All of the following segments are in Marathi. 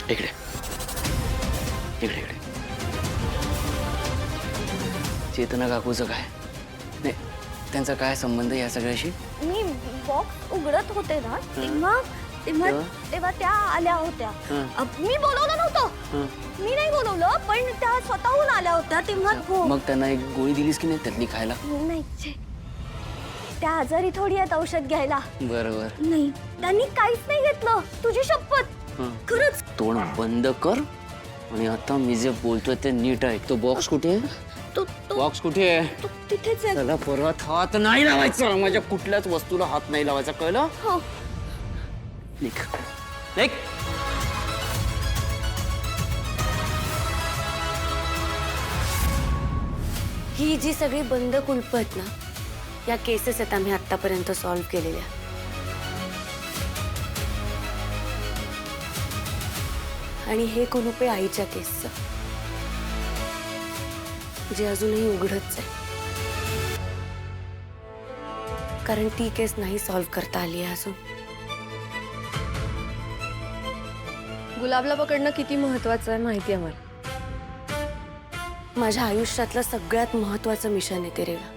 इकडे इकडे इकडे. चेतना काकूचं काय? नाही, त्यांचा काय संबंध या सगळ्याशी? मी बॉक्स उघडत होते ना तेव्हा तेव्हा तेव्हा त्या आल्या होत्या. मी बोलवलं नव्हतं, मी नाही बोलवलं, पण त्या स्वतःहून आल्या होत्या तेव्हा. हो. मग त्यांना एक गोळी दिलीस की नाही त्यातली खायला? नाही, त्या आजारी थोडी आहेत औषध घ्यायला. बरोबर. नाही, त्यांनी काहीच नाही घेतलं, तुझी शपथ. खरंच. तोंड बंद कर आणि आता मी जे बोलतोय ते नीट आहे. तो बॉक्स कुठे आहे? बॉक्स कुठे आहे? तिथेच आहे. त्याला परत हात नाही लावायचा. माझ्या कुठल्याच वस्तूला हात नाही लावायचा, कळलं? हो. निघ निघ. ही जी सगळी बंद कुलप आहेत ना, या केसेस आहेत आम्ही आतापर्यंत सॉल्व्ह केलेल्या. आणि हे कुलूप आहे आईच्या केसचं, जे अजूनही उघडच आहे. कारण ती केस नाही सॉल्व्ह करता आली आहे अजून. गुलाबला पकडणं किती महत्वाचं आहे माहिती आहे मला. माझ्या आयुष्यातलं सगळ्यात महत्वाचं मिशन आहे ते रेवा.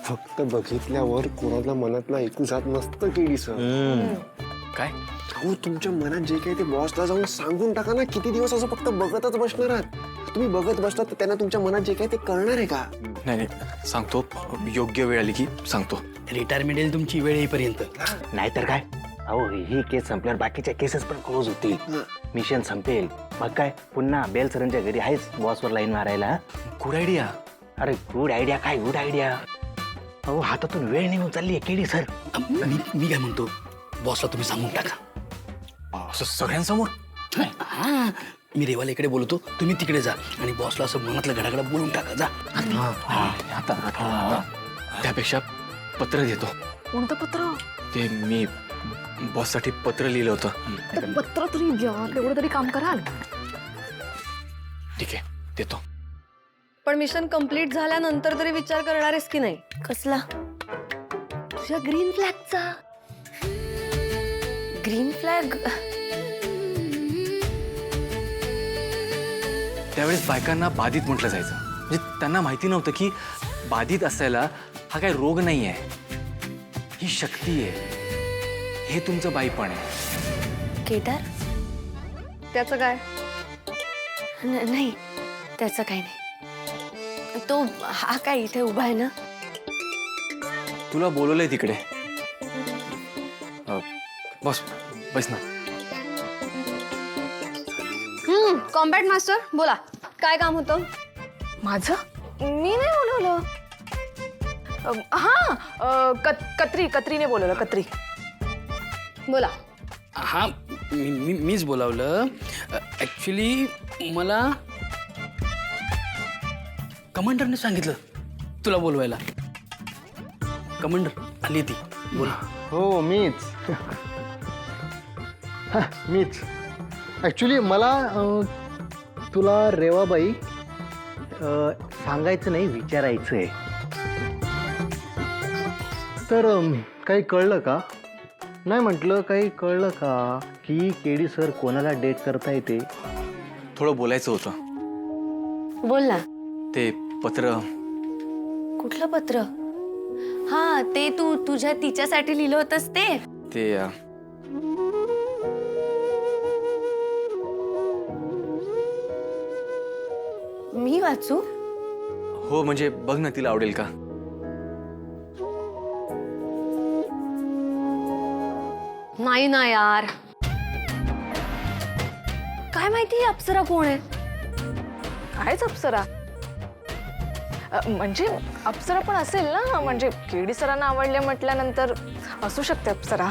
फक्त बघितल्यावर कोणाला मनातलं ऐकू जात नसतं केडी सर. काय? अहो, तुमच्या मनात जे काही ते बॉसला जाऊन सांगून टाका ना. किती दिवस असं फक्त बघतच बसणार आहात तुम्ही? बघत बसलात तर त्यांना तुमच्या मनात जे काही ते कळणार आहे का? नाही सांगतो, योग्य वेळ आली की सांगतो. रिटायरमेंट येईल तुमची वेळ येईपर्यंत. नाहीतर काय, अहो ही केस संपल्यावर बाकीच्या केसेस पण क्लोज होतील. मिशन संपेल, मग काय पुन्हा बेल सरांच्या घरी आहेच बॉसवर लाईन मारायला. Good idea. अरे गुड आयडिया काय गुड आयडिया. अहो हातातून वेळ निघून चालली आहे केडी सर. मी काय म्हणतो, बॉसला तुम्ही सांगून टाका. असं सगळ्यांसमोर? हा, मी रेवाला इकडे बोलतो, तुम्ही तिकडे जा आणि बॉसला असं मनातलं घडाघडा बोलून टाका. जा. त्यापेक्षा पत्र देतो. कोणतं पत्र? ते मी बॉससाठी पत्र लिहिलं होतं. तर पत्र तरी घ्या, तेवढं तरी काम कराल. ठीक आहे, देतो. पण मिशन कंप्लीट झाल्यानंतर तरी विचार करणार आहेस की नाही? कसला? तुझ्या ग्रीन फ्लॅगचा. Green flag? त्यावेळेस बायकांना बाधित म्हटलं जायचं. म्हणजे त्यांना माहिती नव्हतं की बाधित असायला हा काही रोग नाही आहे, ही शक्ती आहे. हे तुमचं बाईपण आहे. केदार? त्याचं काय? नाही, त्याचं काही नाही. तो हा काय इथे उभा आहे ना? तुला बोलवलंय तिकडे. बस बस ना. कॉम्बॅट मास्टर बोला, काय काम होतं? माझं? मी नाही बोलवलं. कत्रीने बोलवलं. कत्री बोला. हा, मीच बोलावलं. ऍक्च्युली मला कमांडरने सांगितलं तुला बोलवायला. कमांडर आली ती. बोला. हो मीच. मीच ॲक्च्युली मला तुला रेवाबाई सांगायचं नाही, विचारायचं आहे. तर काही कळलं का? नाही म्हटलं, काही कळलं का की केडी सर कोणाला डेट करता येते? थोडं बोलायचं होतं. बोल ना. ते पत्र. कुठलं पत्र? हा, ते तू तुझ्या तिच्यासाठी लिहिलं होतंस ते? ते मी वाचू? हो, म्हणजे बघ ना, तिला आवडेल का? नाही ना यार. काय माहिती अप्सरा कोण आहे? कायच अप्सरा? म्हणजे अप्सरा पण असेल ना. म्हणजे केडी सरांना आवडले म्हटल्यानंतर असू शकते अप्सरा.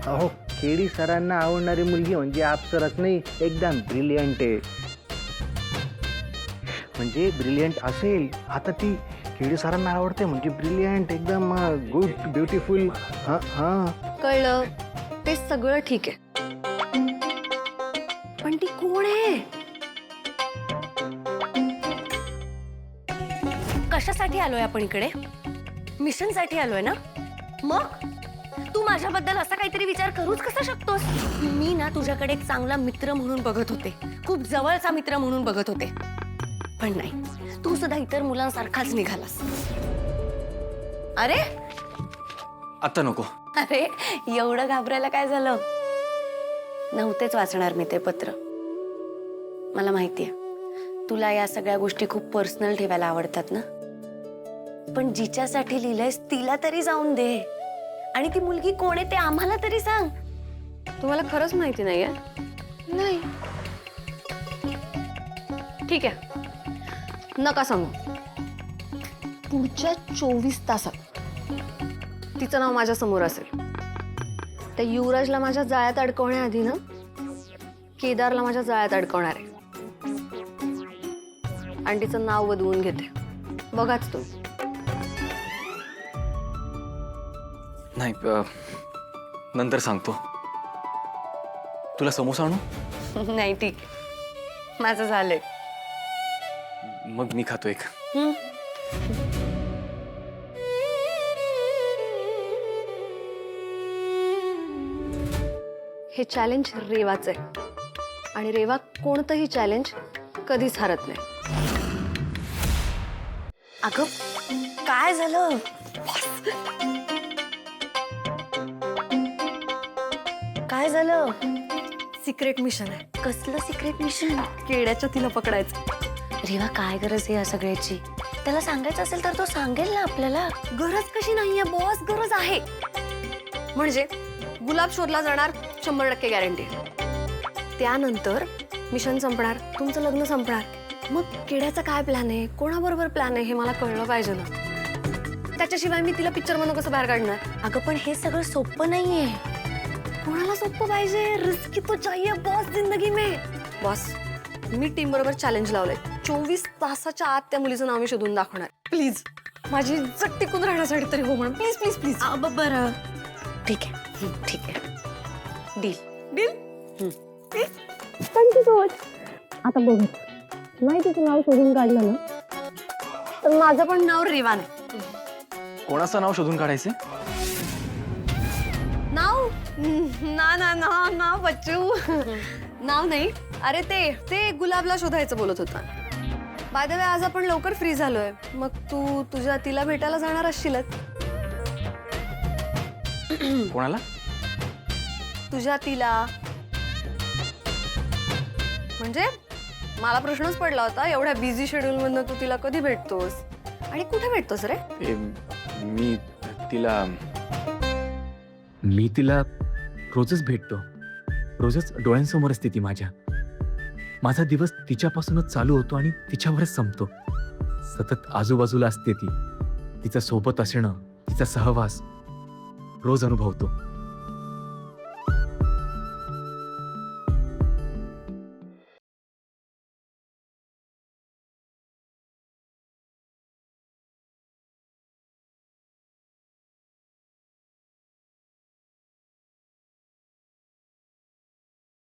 अहो, केडी सरांना आवडणारी मुलगी म्हणजे अप्सराच नाही, एकदम ब्रिलियंट आहे. म्हणजे ब्रिलियंट असेल, आता ती केडी सरांना आवडते म्हणजे ब्रिलियंट, एकदम गुड, ब्युटिफुल. हां हां, कळलं, ते सगळं ठीक आहे, पण ती कोण आहे? कशासाठी आलोय आपण इकडे? मिशन साठी आलोय ना? मग तू माझ्याबद्दल असा काहीतरी विचार करूच कसा शकतोस? मी ना तुझ्याकडे एक चांगला मित्र म्हणून बघत होते, खूप जवळचा मित्र म्हणून बघत होते, पण नाही, तू सुद्धा इतर मुलांसारखाच निघालास. अरे आता नको. अरे एवढं घाबरायला काय झालं? नव्हतेच वाचणार मी ते पत्र. मला माहितीये तुला या सगळ्या गोष्टी खूप पर्सनल ठेवायला आवडतात ना, पण जिच्यासाठी लिहिलंयस तिला तरी जाऊन दे. आणि ती मुलगी कोण आहे ते आम्हाला तरी सांग. तुम्हाला खरंच माहिती नाहीये? नाही. ठीक आहे, नका सांगू. पुढच्या 24 तासात तिचं नाव माझ्या समोर असेल. त्या युवराजला माझ्या जाळ्यात अडकवण्याआधी ना केदारला माझ्या जाळ्यात अडकवणार आहे आणि तिचं नाव बदलून घेते. बघाच तुम्ही. नाही, नंतर सांगतो. तुला समोसा आणू? नाही ठीक, माझं झालंय. मग मी खातो एक. हे चॅलेंज रेवाचं आहे आणि रेवा कोणतंही चॅलेंज कधीच हरत नाही. अगं काय झालं? काय झालं? सिक्रेट मिशन आहे. कसलं सिक्रेट मिशन? केड्याच्या तिला पकडायचं. रेवा काय गरज आहे या सगळ्याची? त्याला सांगायचं असेल तर तो सांगेल ना आपल्याला. गरज कशी नाहीये बॉस, गरज आहे. म्हणजे गुलाब शोधला जाणार 100% गॅरंटी. त्यानंतर मिशन संपणार, तुमचं लग्न संपणार. मग केड्याचा काय प्लॅन आहे, कोणाबरोबर प्लॅन आहे हे मला कळलं पाहिजे ना. त्याच्याशिवाय मी तिला पिक्चर मधून कसं बाहेर काढणार? अगं पण हे सगळं सोपं नाहीये. कोणाला सोपं पाहिजे? रिस्की तो चाहिए बॉस जिंदगी में. बॉस, मी टीम बरोबर चॅलेंज लावलंय. 24 तासाच्या आत त्या मुलीचं नाव मी शोधून दाखवणार. प्लीज, माझी इज्जत टिकून राहण्यासाठी तरी हो म्हणून. Please please please. बरं ठीक आहे, ठीक आहे. Deal deal. आता बघ, नाही तिचं नाव शोधून काढलं ना तर माझं पण नाव रेवा नाही. कोणाचं नाव शोधून काढायचे? नाव ना ना ना ना बच्चू, नाव नाही. अरे ते गुलाबला शोधायचं बोलत होता. बाय द वे आज आपण लवकर फ्री झालोय. मग तू तुझ्या तिला भेटायला जाणार असशीलच. कोणाला? तुझ्या तिला. म्हणजे मला प्रश्नच पडला होता, एवढ्या बिझी शेड्यूल मधनं तू तिला कधी भेटतोस आणि कुठे भेटतोस रे? मी तिला रोजच भेटतो. रोजच डोळ्यांसमोर असते ती माझ्या. माझा दिवस तिच्यापासूनच चालू होतो आणि तिच्यावरच संपतो. सतत आजूबाजूला असते ती. तिचं सोबत असणं, तिचा सहवास रोज अनुभवतो.